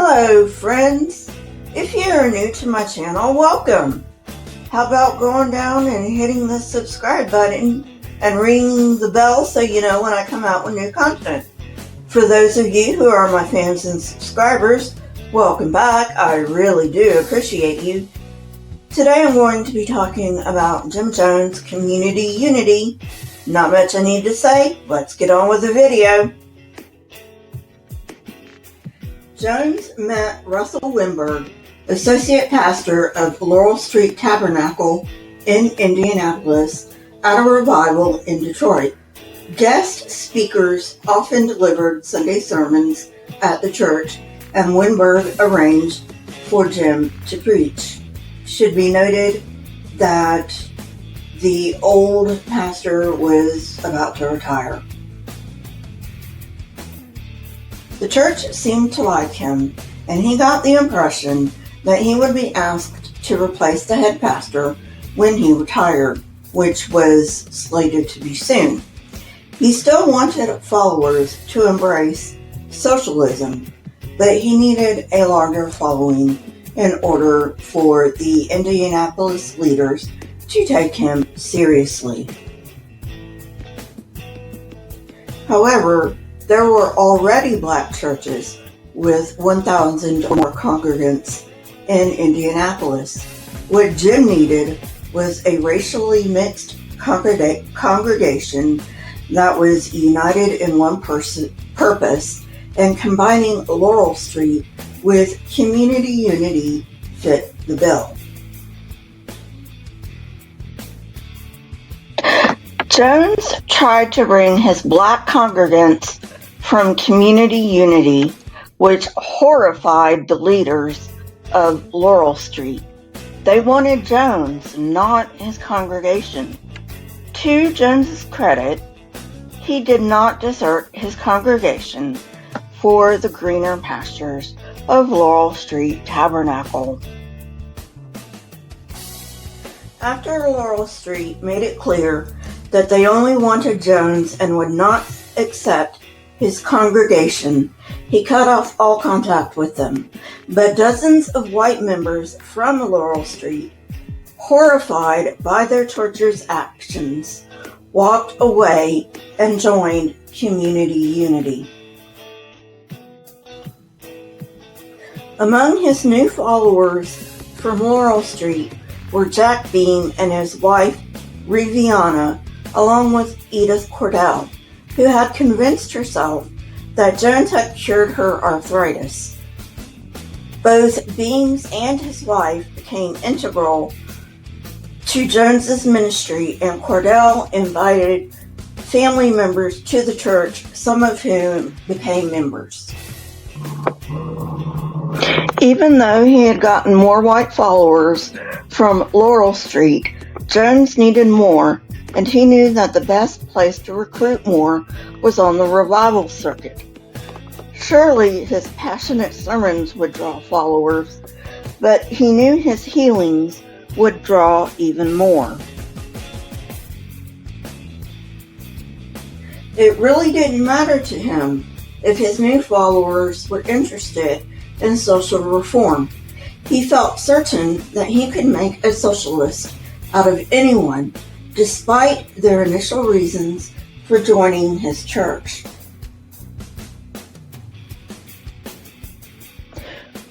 Hello friends, if you're new to my channel, welcome. How about going down and hitting the subscribe button and ringing the bell so you know when I come out with new content. For those of you who are my fans and subscribers, welcome back. I really do appreciate you. Today I'm going to be talking about Jim Jones' community unity. Not much I need to say, let's get on with the video. Jones met Russell Winberg, associate pastor of Laurel Street Tabernacle in Indianapolis, at a revival in Detroit. Guest speakers often delivered Sunday sermons at the church, and Winberg arranged for Jim to preach. Should be noted that the old pastor was about to retire. The church seemed to like him, and he got the impression that he would be asked to replace the head pastor when he retired, which was slated to be soon. He still wanted followers to embrace socialism, but he needed a larger following in order for the Indianapolis leaders to take him seriously. However, there were already black churches with 1,000 or more congregants in Indianapolis. What Jim needed was a racially mixed congregation that was united in one purpose, and combining Laurel Street with community unity fit the bill. Jones tried to bring his black congregants from community unity, which horrified the leaders of Laurel Street. They wanted Jones, not his congregation. To Jones's credit, he did not desert his congregation for the greener pastures of Laurel Street Tabernacle. After Laurel Street made it clear that they only wanted Jones and would not accept his congregation, he cut off all contact with them. But dozens of white members from Laurel Street, horrified by their church's actions, walked away and joined community unity. Among his new followers from Laurel Street were Jack Beam and his wife, Rheaviana, along with Edith Cordell, who had convinced herself that Jones had cured her arthritis. Both Beams and his wife became integral to Jones's ministry, and Cordell invited family members to the church, some of whom became members. Even though he had gotten more white followers from Laurel Street, Jones needed more, and he knew that the best place to recruit more was on the revival circuit. Surely his passionate sermons would draw followers, but he knew his healings would draw even more. It really didn't matter to him if his new followers were interested in social reform. He felt certain that he could make a socialist out of anyone, despite their initial reasons for joining his church.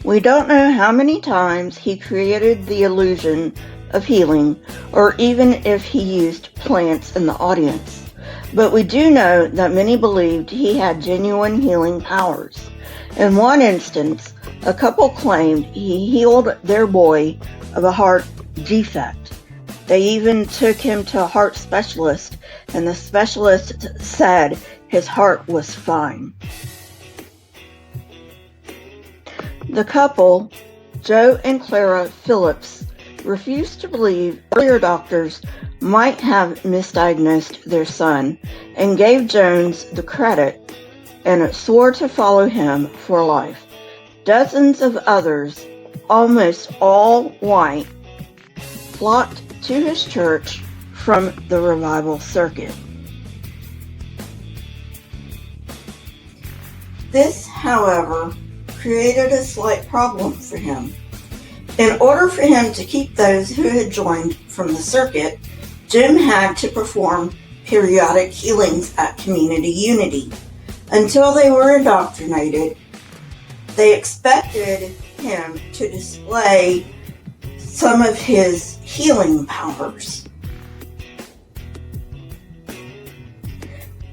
We don't know how many times he created the illusion of healing, or even if he used plants in the audience, but we do know that many believed he had genuine healing powers. In one instance, a couple claimed he healed their boy of a heart defect. They even took him to a heart specialist, and the specialist said his heart was fine. The couple, Joe and Clara Phillips, refused to believe earlier doctors might have misdiagnosed their son, and gave Jones the credit and swore to follow him for life. Dozens of others, almost all white, flocked to his church from the revival circuit. This, however, created a slight problem for him. In order for him to keep those who had joined from the circuit, Jim had to perform periodic healings at Community Unity. Until they were indoctrinated, they expected him to display some of his healing powers.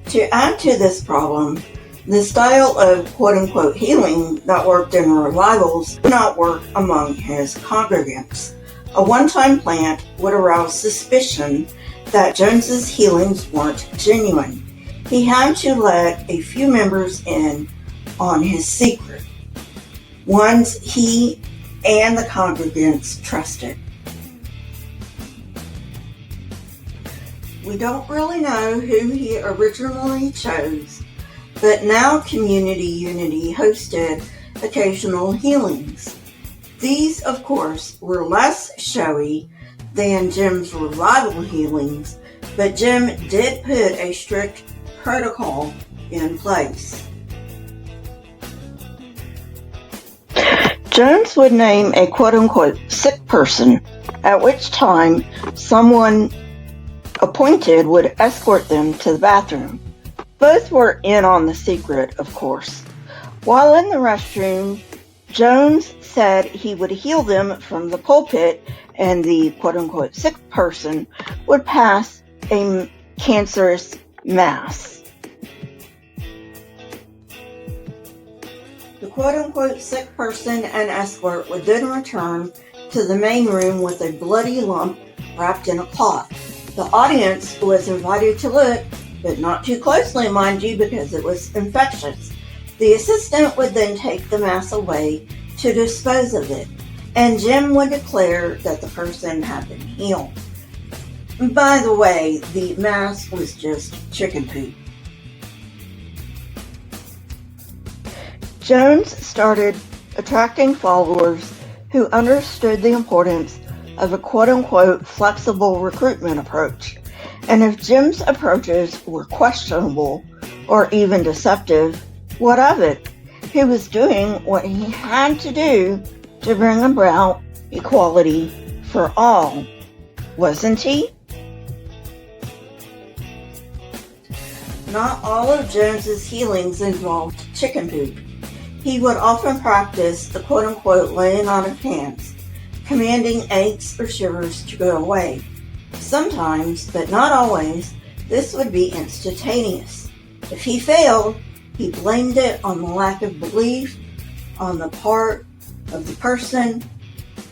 To add to this problem, the style of quote-unquote healing that worked in revivals did not work among his congregants. A one-time plant would arouse suspicion that Jones's healings weren't genuine. He had to let a few members in on his secret, ones he and the congregants trusted. We don't really know who he originally chose, but now Community Unity hosted occasional healings. These, of course, were less showy than Jim's revival healings, but Jim did put a strict protocol in place. Jones would name a quote-unquote sick person, at which time someone appointed would escort them to the bathroom. Both were in on the secret, of course. While in the restroom, Jones said he would heal them from the pulpit, and the quote-unquote sick person would pass a cancerous mass. The quote-unquote sick person and escort would then return to the main room with a bloody lump wrapped in a cloth. The audience was invited to look, but not too closely, mind you, because it was infectious. The assistant would then take the mass away to dispose of it, and Jim would declare that the person had been healed. By the way, the mass was just chicken poop. Jones started attracting followers who understood the importance of a quote-unquote flexible recruitment approach. And if Jim's approaches were questionable or even deceptive, what of it? He was doing what he had to do to bring about equality for all, wasn't he? Not all of Jones's healings involved chicken poop. He would often practice the quote-unquote laying on of hands, commanding aches or shivers to go away. Sometimes, but not always, this would be instantaneous. If he failed, he blamed it on the lack of belief on the part of the person,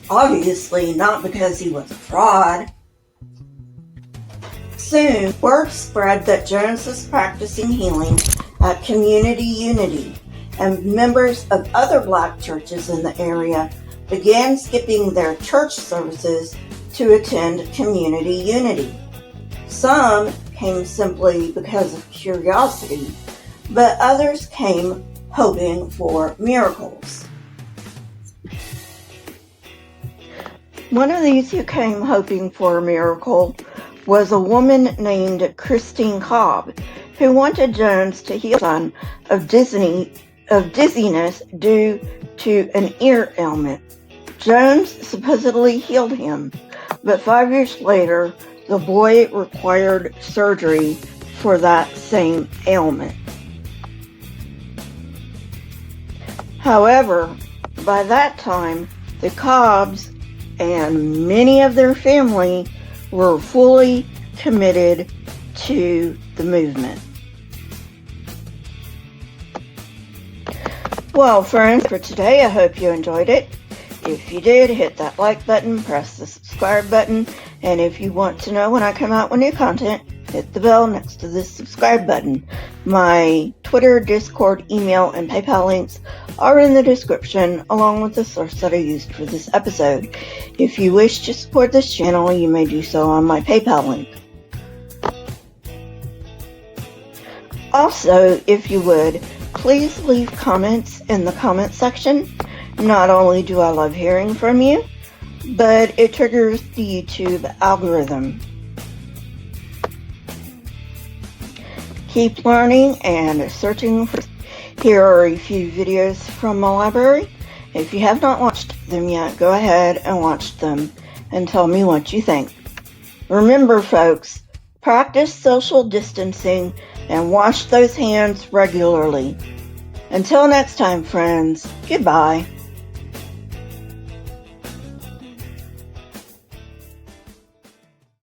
obviously not because he was a fraud. Soon, word spread that Jones was practicing healing at Community Unity, and members of other black churches in the area began skipping their church services to attend Community Unity. Some came simply because of curiosity, but others came hoping for miracles. One of these who came hoping for a miracle was a woman named Christine Cobb, who wanted Jones to heal son of dizziness due to an ear ailment. Jones supposedly healed him, but 5 years later, the boy required surgery for that same ailment. However, by that time, the Cobbs and many of their family were fully committed to the movement. Well, friends, for today, I hope you enjoyed it. If you did, hit that like button, press the subscribe button, and if you want to know when I come out with new content, hit the bell next to this subscribe button. My Twitter, Discord, email, and PayPal links are in the description, along with the source that I used for this episode. If you wish to support this channel, you may do so on my PayPal link. Also, if you would, please leave comments in the comment section. Not only do I love hearing from you, but it triggers the YouTube algorithm. Keep learning and searching for. Here are a few videos from my library. If you have not watched them yet, go ahead and watch them and tell me what you think. Remember, folks, practice social distancing and wash those hands regularly. Until next time, friends, goodbye.